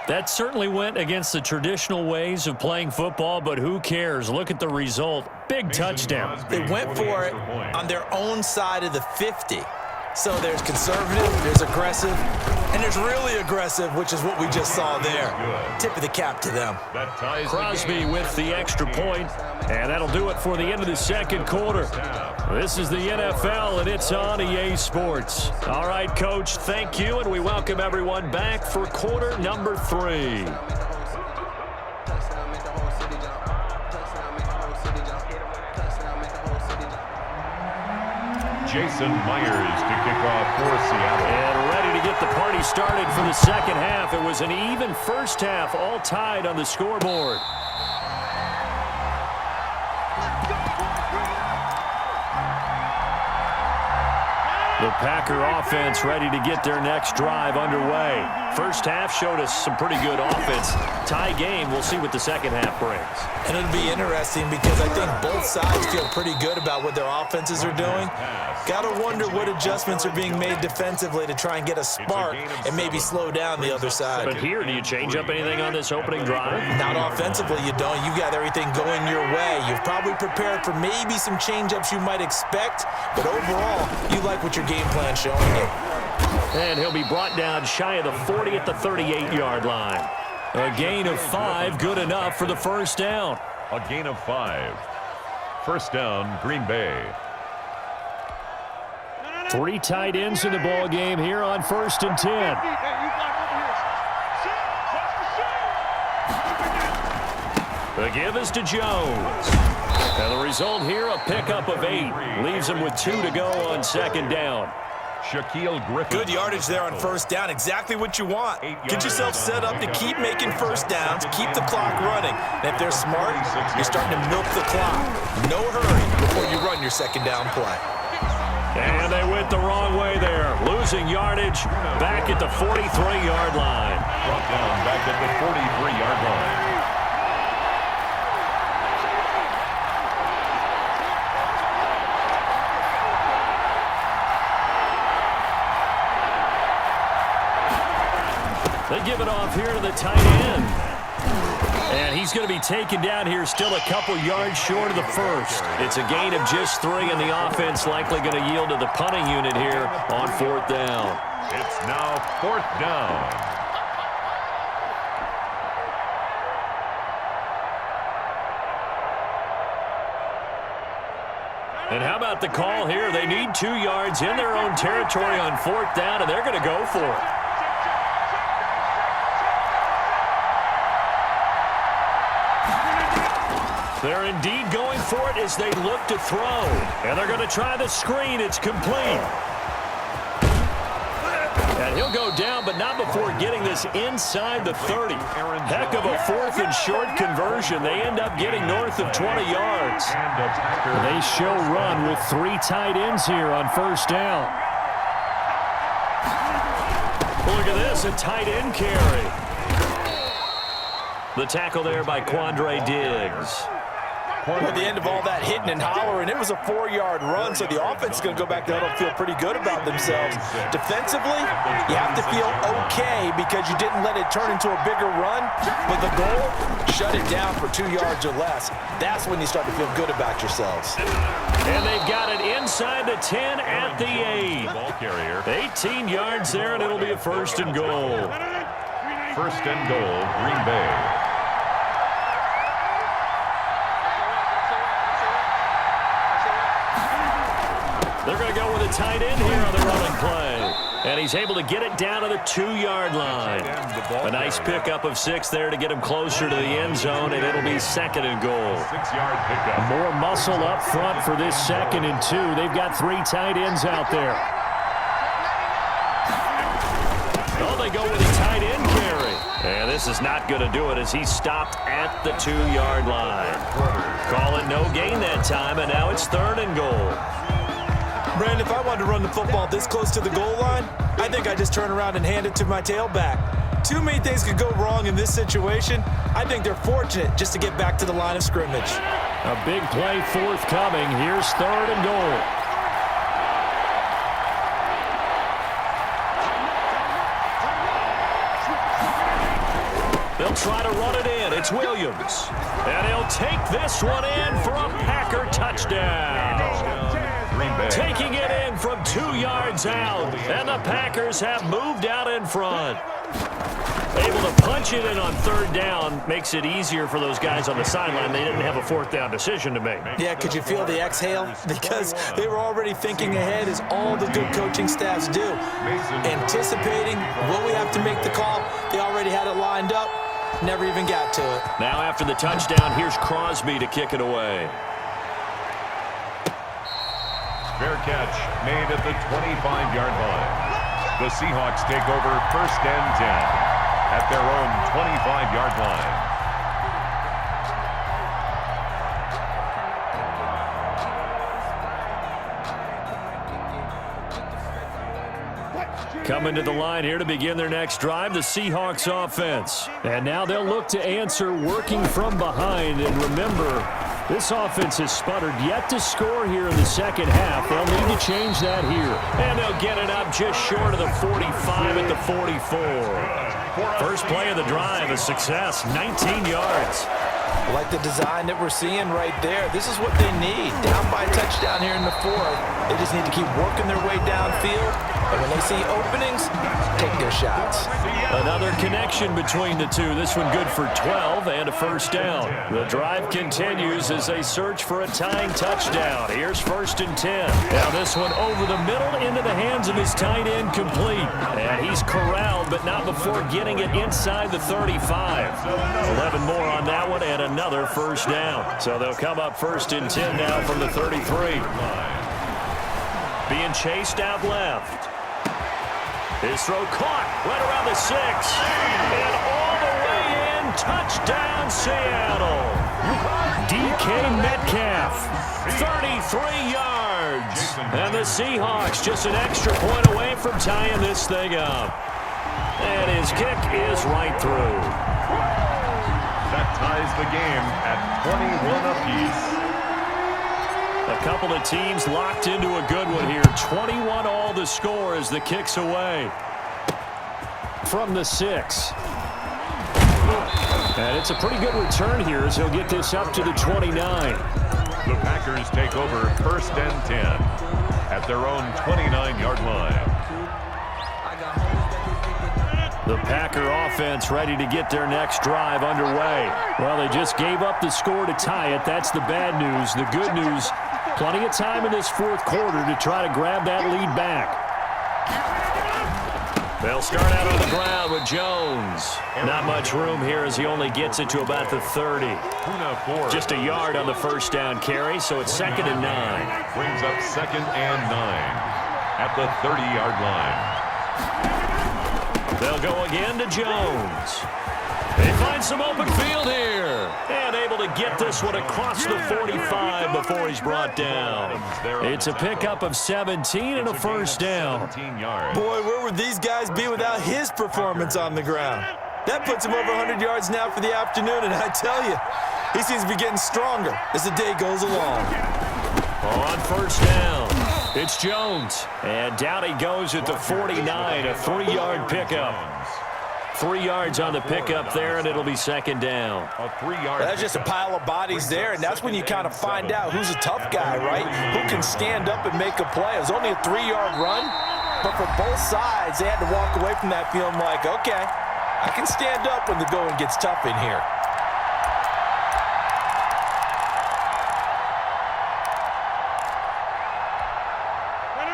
That certainly went against the traditional ways of playing football, but who cares? Look at the result. Big touchdown. They went for it on their own side of the 50. So there's conservative, there's aggressive, and there's really aggressive, which is what we just saw there. Tip of the cap to them. Crosby with the extra point, and that'll do it for the end of the second quarter. This is the NFL, and it's on EA Sports. All right, Coach, thank you, and we welcome everyone back for quarter number 3. Jason Myers to kick off for Seattle. And ready to get the party started for the second half. It was an even first half, all tied on the scoreboard. The Packer offense ready to get their next drive underway. First half showed us some pretty good offense. Tie game, we'll see what the second half brings. And it'll be interesting because I think both sides feel pretty good about what their offenses are doing. Got to wonder what adjustments are being made defensively to try and get a spark and maybe slow down the other side. But here, do you change up anything on this opening drive? Not offensively, you don't. You got everything going your way. You've probably prepared for maybe some change-ups you might expect, but overall, you like what your game plan showing you. And he'll be brought down shy of the 40 at the 38-yard line. A gain of 5, good enough for the first down. A gain of 5. First down, Green Bay. 3 tight ends in the ball game here on 1st and 10. The give is to Jones. And the result here, a pickup of 8. Leaves him with 2 to go on second down. Shaquille Griffin. Good yardage there on first down. Exactly what you want. Get yourself set up to keep making first downs, keep the clock running. And if they're smart, you're starting to milk the clock. No hurry before you run your second down play. And they went the wrong way there. Losing yardage back at the 43-yard line. Brought down back at the 43-yard line. They give it off here to the tight end. And he's going to be taken down here still a couple yards short of the first. It's a gain of just 3, and the offense likely going to yield to the punting unit here on 4th down. It's now 4th down. And how about the call here? They need 2 yards in their own territory on 4th down, and they're going to go for it. They're indeed going for it as they look to throw. And they're going to try the screen. It's complete. And he'll go down, but not before getting this inside the 30. Heck of a 4th and short conversion. They end up getting north of 20 yards. They show run with 3 tight ends here on first down. Look at this, a tight end carry. The tackle there by Quandre Diggs. At the end of all that hitting and hollering, it was a 4-yard run, so the offense is going to go back down and feel pretty good about themselves. Defensively, you have to feel okay because you didn't let it turn into a bigger run. But the goal, shut it down for 2 yards or less. That's when you start to feel good about yourselves. And they've got it inside the 10 at the 8. Ball carrier. 18 yards there, and it'll be a 1st and goal. 1st and goal, Green Bay. They're going to go with a tight end here on the running play. And he's able to get it down to the 2-yard line. A nice pickup of 6 there to get him closer to the end zone, and it'll be 2nd and goal. 6-yard pickup. More muscle up front for this 2nd and 2. They've got 3 tight ends out there. Oh, they go with a tight end carry. And this is not going to do it as he's stopped at the 2-yard line. Call it no gain that time, and now it's 3rd and goal. Brandon, if I wanted to run the football this close to the goal line, I think I just turn around and hand it to my tailback. Too many things could go wrong in this situation. I think they're fortunate just to get back to the line of scrimmage. A big play forthcoming. Here's 3rd and goal. They'll try to run it in. It's Williams. And he'll take this one in for a Packer touchdown. Taking it in from 2 yards out. And the Packers have moved out in front. Able to punch it in on 3rd down makes it easier for those guys on the sideline. They didn't have a 4th down decision to make. Yeah, could you feel the exhale? Because they were already thinking ahead, as all the good coaching staffs do. Anticipating, will we have to make the call? They already had it lined up. Never even got to it. Now after the touchdown, here's Crosby to kick it away. Fair catch made at the 25-yard line. The Seahawks take over 1st and 10 at their own 25-yard line. Coming to the line here to begin their next drive, the Seahawks offense. And now they'll look to answer working from behind. And remember, this offense has sputtered yet to score here in the second half. They'll need to change that here. And they'll get it up just short of the 45 at the 44. First play of the drive, a success, 19 yards. Like the design that we're seeing right there. This is what they need. Down by a touchdown here in the 4th. They just need to keep working their way downfield. And when they see openings, take their shots. Another connection between the two. This one good for 12 and a 1st down. The drive continues as they search for a tying touchdown. Here's 1st and 10. Now this one over the middle into the hands of his tight end, complete. And he's corralled, but not before getting it inside the 35. 11 more on that one and another 1st down. So they'll come up 1st and 10 now from the 33. Being chased out left. His throw caught right around the 6. And all the way in, touchdown Seattle. DK Metcalf, 33 yards. And the Seahawks just an extra point away from tying this thing up. And his kick is right through. That ties the game at 21 apiece. A couple of teams locked into a good one here. 21 all the score as the kick's away from the 6. And it's a pretty good return here as he'll get this up to the 29. The Packers take over 1st and 10 at their own 29-yard line. The Packer offense ready to get their next drive underway. Well, they just gave up the score to tie it. That's the bad news. The good news, plenty of time in this 4th quarter to try to grab that lead back. They'll start out on the ground with Jones. Not much room here as he only gets it to about the 30. Just a yard on the 1st down carry, so it's 2nd and 9. Brings up 2nd and 9 at the 30-yard line. They'll go again to Jones. They find some open field here. And able to get this one across the 45 before he's brought down. It's a pickup of 17 and a 1st down. Boy, where would these guys be without his performance on the ground? That puts him over 100 yards now for the afternoon, and I tell you, he seems to be getting stronger as the day goes along. On 1st down, it's Jones. And down he goes at the 49, a 3-yard pickup. 3 yards on the pickup there, and it'll be 2nd down. That's just a pile of bodies there, and that's when you kind of find out who's a tough guy, right? Who can stand up and make a play. It was only a 3-yard run, but for both sides, they had to walk away from that feeling like, okay, I can stand up when the going gets tough in here.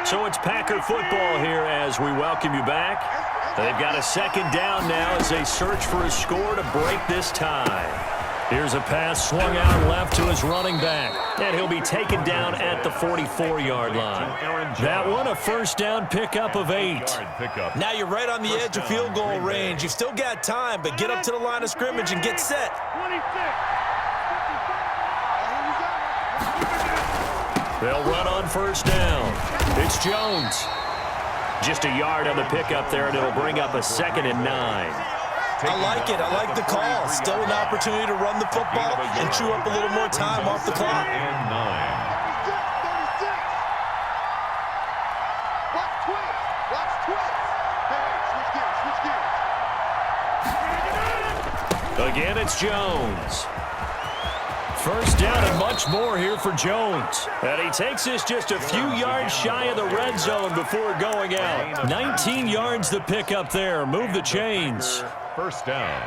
So it's Packer football here as we welcome you back. They've got a 2nd down now as they search for a score to break this tie. Here's a pass swung out left to his running back, and he'll be taken down at the 44-yard line. That one a 1st down pickup of 8. Now you're right on the edge of field goal range. You've still got time, but get up to the line of scrimmage and get set. They'll run on 1st down. It's Jones. Just a yard on the pickup there, and it'll bring up a 2nd and 9. I like it. I like the call. Still an opportunity to run the football and chew up a little more time off the clock. Again, it's Jones. First down and much more here for Jones. And he takes this just a few yards shy of the red zone before going out. 19 yards the pick up there. Move the chains. First down.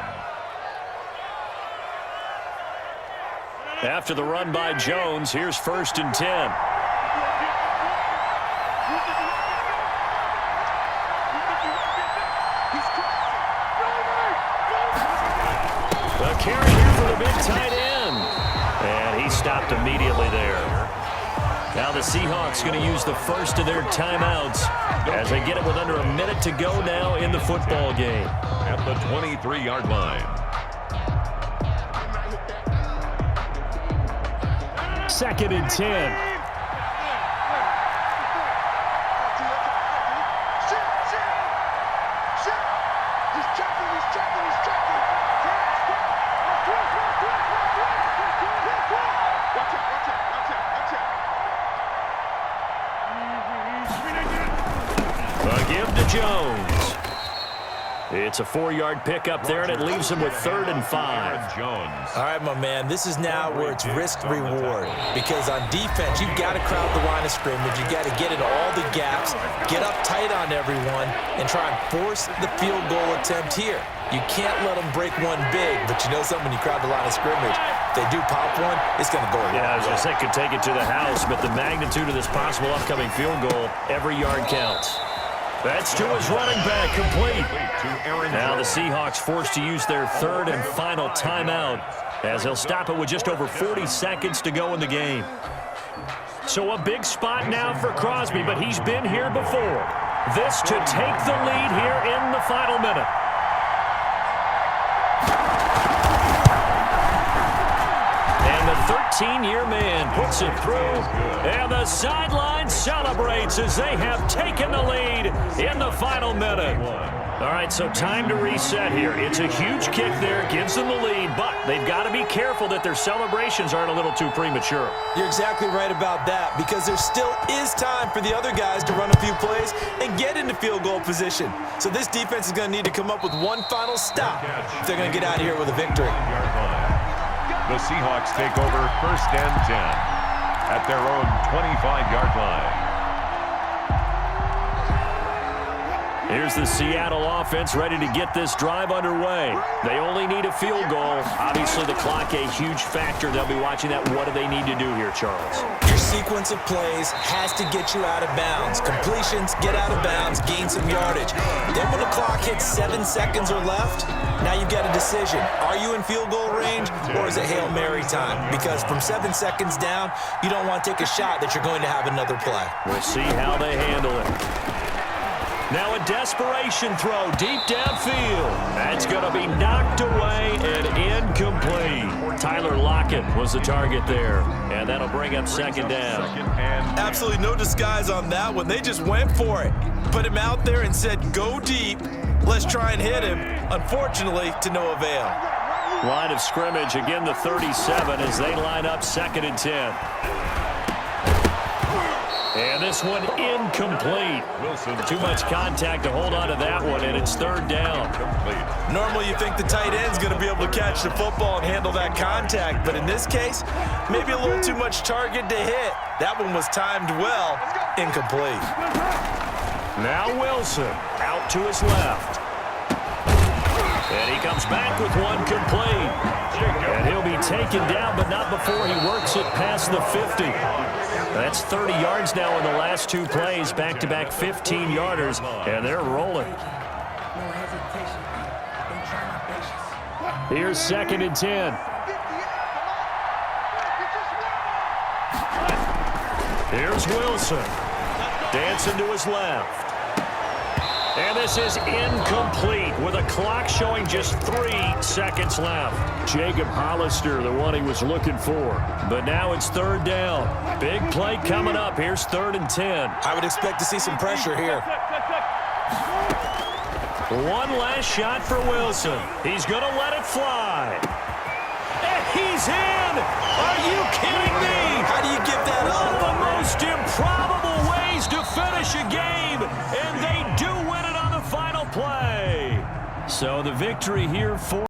After the run by Jones, here's 1st and 10. A carry here for the big tight end. And he stopped immediately there. Now the Seahawks going to use the first of their timeouts as they get it with under a minute to go now in the football game. At the 23-yard line. 2nd and 10. Give to Jones. It's a 4-yard pickup there, and it leaves him with 3rd and 5. Jones. All right, my man, this is now where it's risk-reward. Because on defense, you've got to crowd the line of scrimmage. You've got to get into all the gaps, get up tight on everyone, and try and force the field goal attempt here. You can't let them break one big, but you know something, when you crowd the line of scrimmage, if they do pop one, it's going to go away. Yeah, I was going to say, could take it to the house, but the magnitude of this possible upcoming field goal, every yard counts. That's to his running back, complete. Now the Seahawks forced to use their 3rd and final timeout as they'll stop it with just over 40 seconds to go in the game. So a big spot now for Crosby, but he's been here before. This to take the lead here in the final minute. And the 13-year man puts it through, and the sideline celebrates as they have taken the lead in the final minute. All right, so time to reset here. It's a huge kick there, gives them the lead, but they've got to be careful that their celebrations aren't a little too premature. You're exactly right about that, because there still is time for the other guys to run a few plays and get into field goal position. So this defense is going to need to come up with one final stop if they're going to get out of here with a victory. The Seahawks take over 1st and 10 at their own 25-yard line. Here's the Seattle offense ready to get this drive underway. They only need a field goal. Obviously, the clock a huge factor. They'll be watching that. What do they need to do here, Charles? Your sequence of plays has to get you out of bounds. Completions, get out of bounds, gain some yardage. Then when the clock hits 7 seconds or left, now you've got a decision. Are you in field goal range, or is it Hail Mary time? Because from 7 seconds down, you don't want to take a shot that you're going to have another play. We'll see how they handle it. Now a desperation throw deep downfield. That's going to be knocked away and incomplete. Tyler Lockett was the target there, and that'll bring up 2nd down. Absolutely no disguise on that one. They just went for it. Put him out there and said, go deep. Let's try and hit him. Unfortunately, to no avail. Line of scrimmage, again the 37 as they line up 2nd and 10. And this one incomplete. Too much contact to hold on to that one, and it's 3rd down. Normally you think the tight end's going to be able to catch the football and handle that contact, but in this case, maybe a little too much target to hit. That one was timed well, incomplete. Now Wilson out to his left. And he comes back with one complete. And he'll be taken down, but not before he works it past the 50. That's 30 yards now in the last 2 plays, back-to-back 15-yarders, and they're rolling. Here's 2nd and 10. Here's Wilson. Dancing to his left. And this is incomplete with a clock showing just 3 seconds left. Jacob Hollister, the one he was looking for. But now it's 3rd down. Big play coming up. Here's 3rd and 10. I would expect to see some pressure here. One last shot for Wilson. He's going to let it fly. And he's in! Are you kidding me? How do you give that up? One of the most improbable ways to finish a game, and they do win it on the final play. So the victory here for